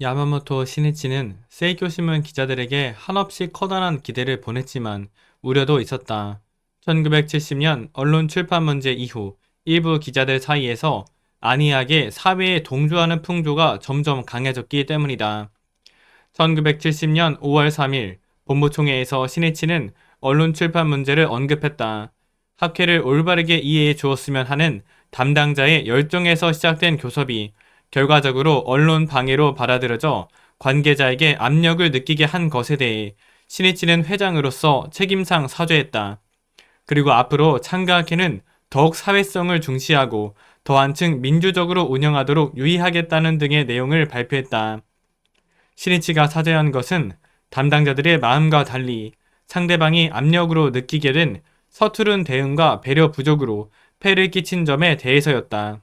야마모토 시니치는 세이쿄 신문 기자들에게 한없이 커다란 기대를 보냈지만 우려도 있었다. 1970년 언론 출판 문제 이후 일부 기자들 사이에서 안이하게 사회에 동조하는 풍조가 점점 강해졌기 때문이다. 1970년 5월 3일 본부총회에서 시니치는 언론 출판 문제를 언급했다. 학회를 올바르게 이해해 주었으면 하는 담당자의 열정에서 시작된 교섭이 결과적으로 언론 방해로 받아들여져 관계자에게 압력을 느끼게 한 것에 대해 시니치는 회장으로서 책임상 사죄했다. 그리고 앞으로 참가학회는 더욱 사회성을 중시하고 더 한층 민주적으로 운영하도록 유의하겠다는 등의 내용을 발표했다. 시니치가 사죄한 것은 담당자들의 마음과 달리 상대방이 압력으로 느끼게 된 서투른 대응과 배려 부족으로 폐를 끼친 점에 대해서였다.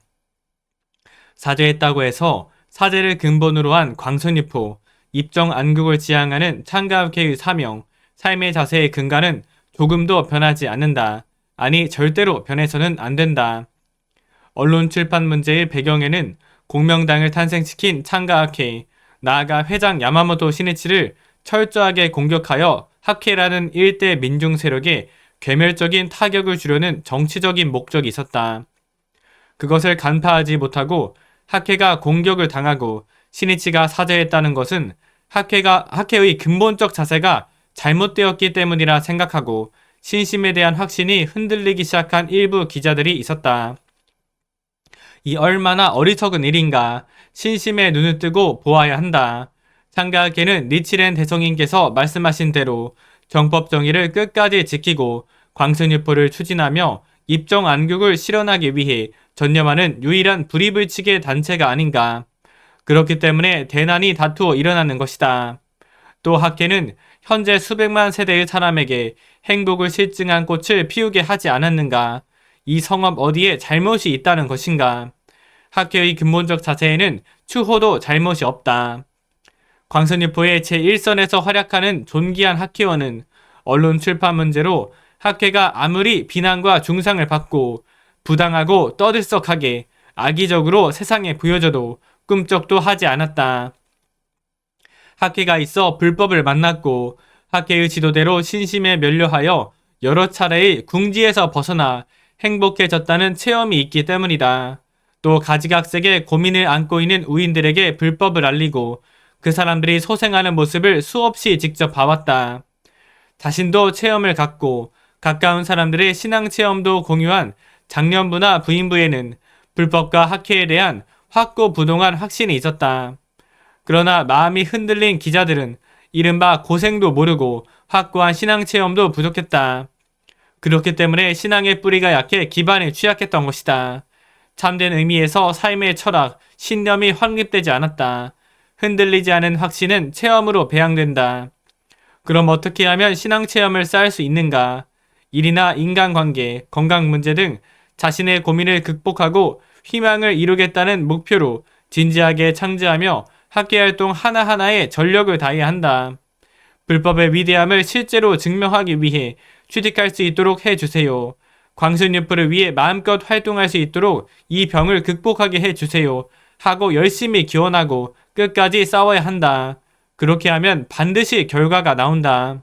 사죄했다고 해서 사죄를 근본으로 한 광선유포, 입정 안국을 지향하는 참가학회의 사명, 삶의 자세의 근간은 조금도 변하지 않는다. 아니 절대로 변해서는 안 된다. 언론 출판 문제의 배경에는 공명당을 탄생시킨 참가학회, 나아가 회장 야마모토 시니치를 철저하게 공격하여 학회라는 일대 민중 세력에 괴멸적인 타격을 주려는 정치적인 목적이 있었다. 그것을 간파하지 못하고 학회가 공격을 당하고 시니치가 사죄했다는 것은 학회의 근본적 자세가 잘못되었기 때문이라 생각하고 신심에 대한 확신이 흔들리기 시작한 일부 기자들이 있었다. 이 얼마나 어리석은 일인가. 신심에 눈을 뜨고 보아야 한다. 참가학회는 니치렌 대성인께서 말씀하신 대로 정법 정의를 끝까지 지키고 광선유포를 추진하며 입정 안국을 실현하기 위해 전념하는 유일한 불이불치게 단체가 아닌가. 그렇기 때문에 대난이 다투어 일어나는 것이다. 또 학회는 현재 수백만 세대의 사람에게 행복을 실증한 꽃을 피우게 하지 않았는가. 이 성업 어디에 잘못이 있다는 것인가. 학회의 근본적 자세에는 추호도 잘못이 없다. 광선유포의 제1선에서 활약하는 존귀한 학회원은 언론 출판 문제로 학회가 아무리 비난과 중상을 받고 부당하고 떠들썩하게 악의적으로 세상에 보여져도 꿈쩍도 하지 않았다. 학회가 있어 불법을 만났고 학회의 지도대로 신심에 면료하여 여러 차례의 궁지에서 벗어나 행복해졌다는 체험이 있기 때문이다. 또 가지각색의 고민을 안고 있는 우인들에게 불법을 알리고 그 사람들이 소생하는 모습을 수없이 직접 봐왔다. 자신도 체험을 갖고 가까운 사람들의 신앙 체험도 공유한 장년부나 부인부에는 불법과 학회에 대한 확고부동한 확신이 있었다. 그러나 마음이 흔들린 기자들은 이른바 고생도 모르고 확고한 신앙 체험도 부족했다. 그렇기 때문에 신앙의 뿌리가 약해 기반에 취약했던 것이다. 참된 의미에서 삶의 철학, 신념이 확립되지 않았다. 흔들리지 않은 확신은 체험으로 배양된다. 그럼 어떻게 하면 신앙 체험을 쌓을 수 있는가? 일이나 인간관계, 건강 문제 등 자신의 고민을 극복하고 희망을 이루겠다는 목표로 진지하게 창제하며 학계활동 하나하나에 전력을 다해야 한다. 불법의 위대함을 실제로 증명하기 위해 취직할 수 있도록 해주세요. 광선유포를 위해 마음껏 활동할 수 있도록 이 병을 극복하게 해주세요. 하고 열심히 기원하고 끝까지 싸워야 한다. 그렇게 하면 반드시 결과가 나온다.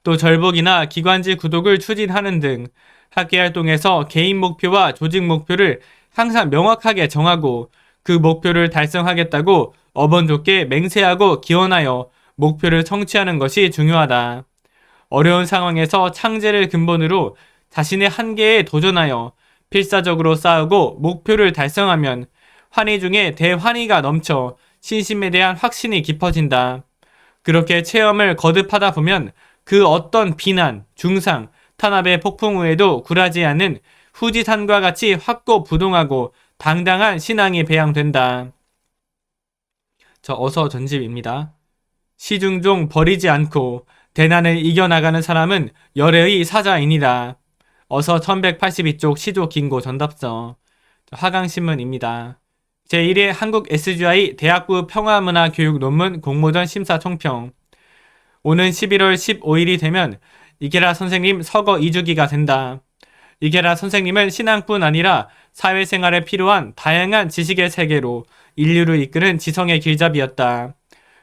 또 절복이나 기관지 구독을 추진하는 등 학계활동에서 개인 목표와 조직 목표를 항상 명확하게 정하고 그 목표를 달성하겠다고 어번좋게 맹세하고 기원하여 목표를 성취하는 것이 중요하다. 어려운 상황에서 창제를 근본으로 자신의 한계에 도전하여 필사적으로 싸우고 목표를 달성하면 환희 중에 대환희가 넘쳐 신심에 대한 확신이 깊어진다. 그렇게 체험을 거듭하다 보면 그 어떤 비난, 중상, 탄압의 폭풍 후에도 굴하지 않는 후지산과 같이 확고부동하고 당당한 신앙이 배양된다. 어서 전집입니다. 시중종 버리지 않고 대난을 이겨나가는 사람은 열애의 사자이니라. 어서 1182쪽 시조 긴고 전답서. 화강신문입니다. 제1회 한국 SGI 대학부 평화문화교육 논문 공모전 심사 총평. 오는 11월 15일이 되면 이케라 선생님 서거 2주기가 된다. 이케라 선생님은 신앙뿐 아니라 사회생활에 필요한 다양한 지식의 세계로 인류를 이끄는 지성의 길잡이였다.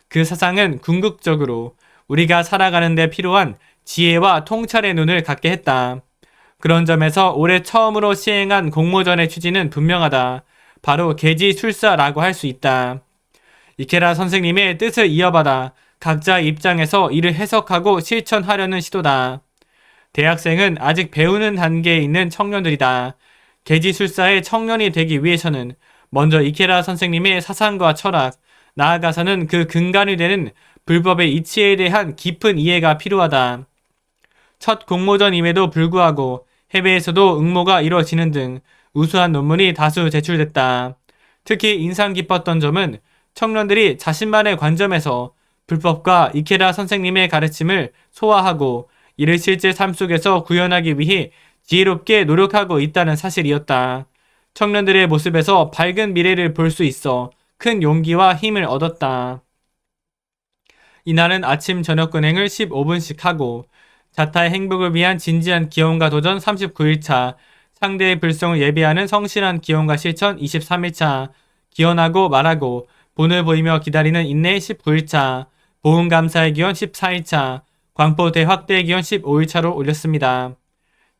그 사상은 궁극적으로 우리가 살아가는 데 필요한 지혜와 통찰의 눈을 갖게 했다. 그런 점에서 올해 처음으로 시행한 공모전의 취지는 분명하다. 바로 계지술사라고 할 수 있다. 이케라 선생님의 뜻을 이어받아 각자 입장에서 이를 해석하고 실천하려는 시도다. 대학생은 아직 배우는 단계에 있는 청년들이다. 계지술사의 청년이 되기 위해서는 먼저 이케라 선생님의 사상과 철학, 나아가서는 그 근간이 되는 불법의 이치에 대한 깊은 이해가 필요하다. 첫 공모전임에도 불구하고 해외에서도 응모가 이뤄지는 등 우수한 논문이 다수 제출됐다. 특히 인상 깊었던 점은 청년들이 자신만의 관점에서 불법과 이케라 선생님의 가르침을 소화하고 이를 실제 삶 속에서 구현하기 위해 지혜롭게 노력하고 있다는 사실이었다. 청년들의 모습에서 밝은 미래를 볼 수 있어 큰 용기와 힘을 얻었다. 이날은 아침 저녁 은행을 15분씩 하고 자타의 행복을 위한 진지한 기원과 도전 39일차, 상대의 불성을 예비하는 성실한 기원과 실천 23일차, 기원하고 말하고 본을 보이며 기다리는 인내 19일차, 보훈감사의 기원 14일차, 광포대 확대의 기원 15일차로 올렸습니다.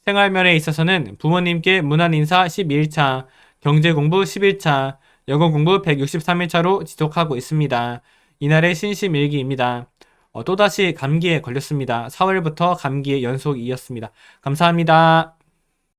생활면에 있어서는 부모님께 문안 인사 12일차, 경제공부 10일차, 영어공부 163일차로 지속하고 있습니다. 이날의 신심일기입니다. 또다시 감기에 걸렸습니다. 4월부터 감기의 연속이었습니다. 감사합니다.